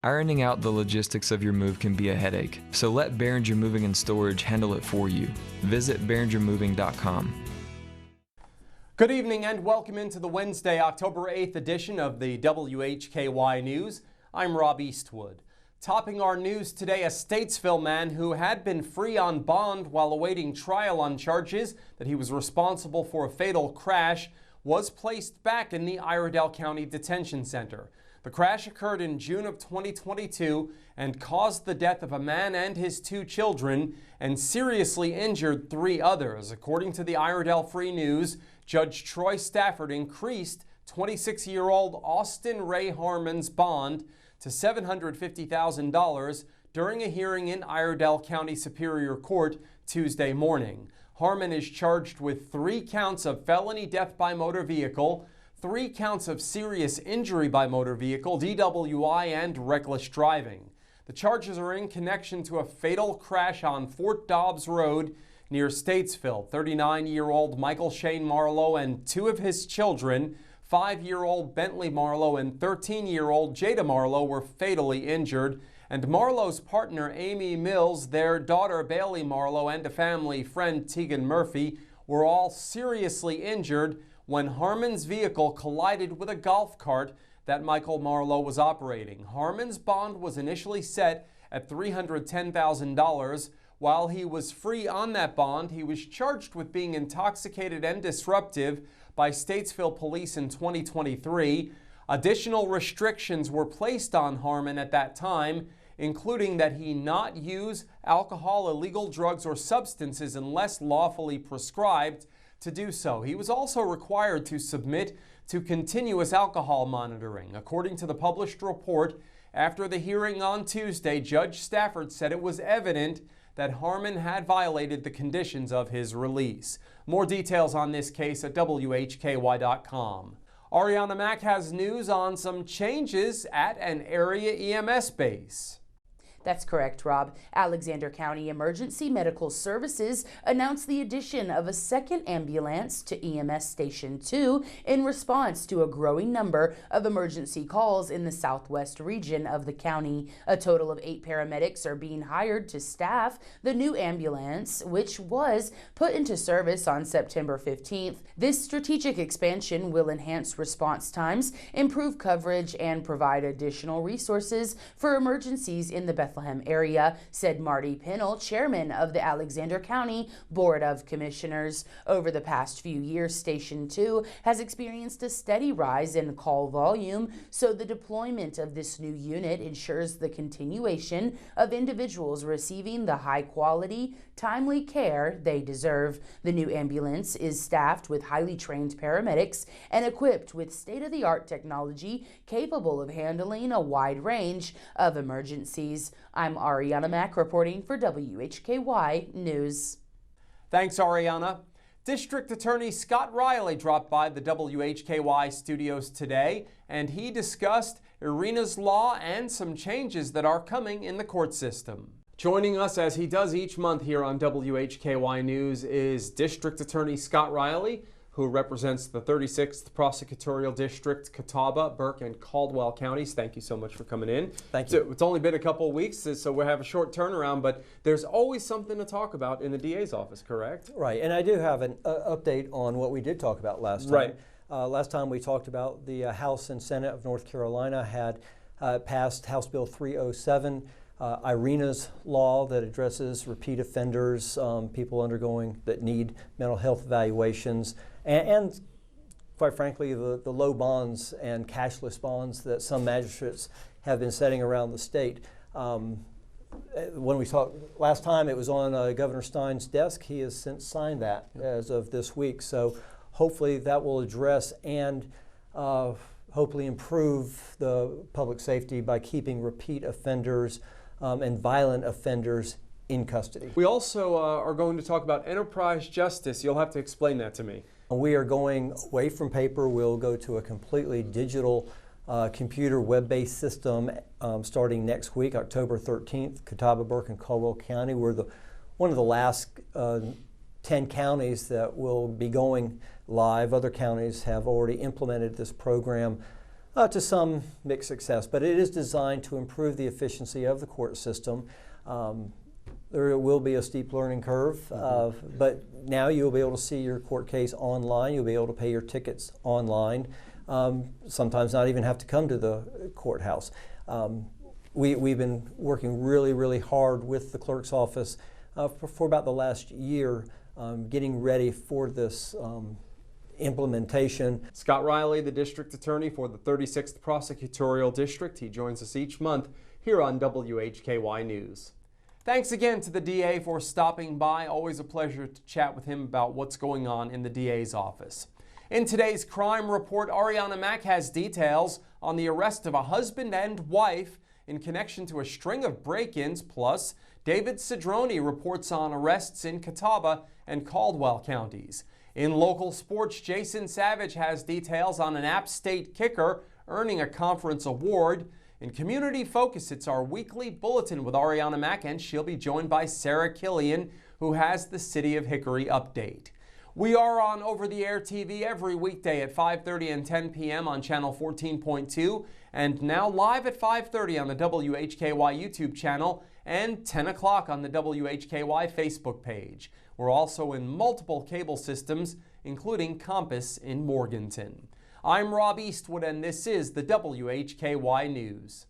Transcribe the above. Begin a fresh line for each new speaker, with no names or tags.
Ironing out the logistics of your move can be a headache, so let Behringer Moving and Storage handle it for you. Visit BehringerMoving.com.
Good evening and welcome into the Wednesday, October 8th edition of the WHKY News. I'm Rob Eastwood. Topping our news today, a Statesville man who had been free on bond while awaiting trial on charges that he was responsible for a fatal crash was placed back in the Iredell County Detention Center. The crash occurred in June of 2022 and caused the death of a man and his 2 children and seriously injured 3 others. According to the Iredell Free News, Judge Troy Stafford increased 26-year-old Austin Ray Harmon's bond to $750,000 during a hearing in Iredell County Superior Court Tuesday morning. Harmon is charged with 3 counts of felony death by motor vehicle, 3 counts of serious injury by motor vehicle, DWI, and reckless driving. The charges are in connection to a fatal crash on Fort Dobbs Road near Statesville. 39-year-old Michael Shane Marlowe and 2 of his children, 5-year-old Bentley Marlowe and 13-year-old Jada Marlowe, were fatally injured, and Marlowe's partner Amy Mills, their daughter Bailey Marlowe, and a family friend Tegan Murphy were all seriously injured when Harmon's vehicle collided with a golf cart that Michael Marlowe was operating. Harmon's bond was initially set at $310,000. While he was free on that bond, he was charged with being intoxicated and disruptive by Statesville police in 2023. Additional restrictions were placed on Harmon at that time, including that he not use alcohol, illegal drugs, or substances unless lawfully prescribed to do so. He was also required to submit to continuous alcohol monitoring. According to the published report, after the hearing on Tuesday, Judge Stafford said it was evident that Harmon had violated the conditions of his release. More details on this case at WHKY.com. Ariana Mack has news on some changes at an area EMS base.
That's correct, Rob. Alexander County Emergency Medical Services announced the addition of a second ambulance to EMS Station 2 in response to a growing number of emergency calls in the southwest region of the county. A total of 8 paramedics are being hired to staff the new ambulance, which was put into service on September 15th. This strategic expansion will enhance response times, improve coverage, and provide additional resources for emergencies in the Bethlehem area, said Marty Pennell, chairman of the Alexander County Board of Commissioners. Over the past few years, Station 2 has experienced a steady rise in call volume, so the deployment of this new unit ensures the continuation of individuals receiving the high-quality, timely care they deserve. The new ambulance is staffed with highly trained paramedics and equipped with state-of-the-art technology capable of handling a wide range of emergencies. I'm Ariana Mack reporting for WHKY News.
Thanks, Ariana. District Attorney Scott Reilly dropped by the WHKY studios today, and he discussed Iryna's law and some changes that are coming in the court system. Joining us, as he does each month here on WHKY News, is District Attorney Scott Reilly, who represents the 36th Prosecutorial District, Catawba, Burke, and Caldwell counties. Thank you so much for coming in.
Thank you.
So it's only been a couple of weeks, so we'll have a short turnaround, but there's always something to talk about in the DA's office, correct?
Right, and I do have an update on what we did talk about last time.
Right.
Last time we talked about the House and Senate of North Carolina had passed House Bill 307, Iryna's law that addresses repeat offenders, people that need mental health evaluations, and quite frankly, the low bonds and cashless bonds that some magistrates have been setting around the state. When we talked last time, it was on Governor Stein's desk. He has since signed that as of this week. So hopefully that will address and hopefully improve the public safety by keeping repeat offenders and violent offenders in custody.
We also are going to talk about enterprise justice. You'll have to explain that to me.
We are going away from paper. We'll go to a completely digital computer web-based system starting next week, October 13th, Catawba, Burke, and Caldwell County. We're one of the last 10 counties that will be going live. Other counties have already implemented this program. To some mixed success, but it is designed to improve the efficiency of the court system. There will be a steep learning curve, but now you'll be able to see your court case online. You'll be able to pay your tickets online. Sometimes not even have to come to the courthouse. We've been working really hard with the clerk's office for about the last year, getting ready for this implementation.
Scott Reilly, the District Attorney for the 36th Prosecutorial District. He joins us each month here on WHKY News. Thanks again to the DA for stopping by. Always a pleasure to chat with him about what's going on in the DA's office. In today's crime report, Iryna Mack has details on the arrest of a husband and wife in connection to a string of break-ins, plus David Cedrone reports on arrests in Catawba and Caldwell counties. In local sports, Jason Savage has details on an App State kicker earning a conference award. In Community Focus, it's our weekly bulletin with Iryna Mack, and she'll be joined by Sarah Killian, who has the City of Hickory update. We are on over-the-air TV every weekday at 5:30 and 10 p.m. on channel 14.2, and now live at 5:30 on the WHKY YouTube channel and 10 o'clock on the WHKY Facebook page. We're also in multiple cable systems, including Compass in Morganton. I'm Rob Eastwood, and this is the WHKY News.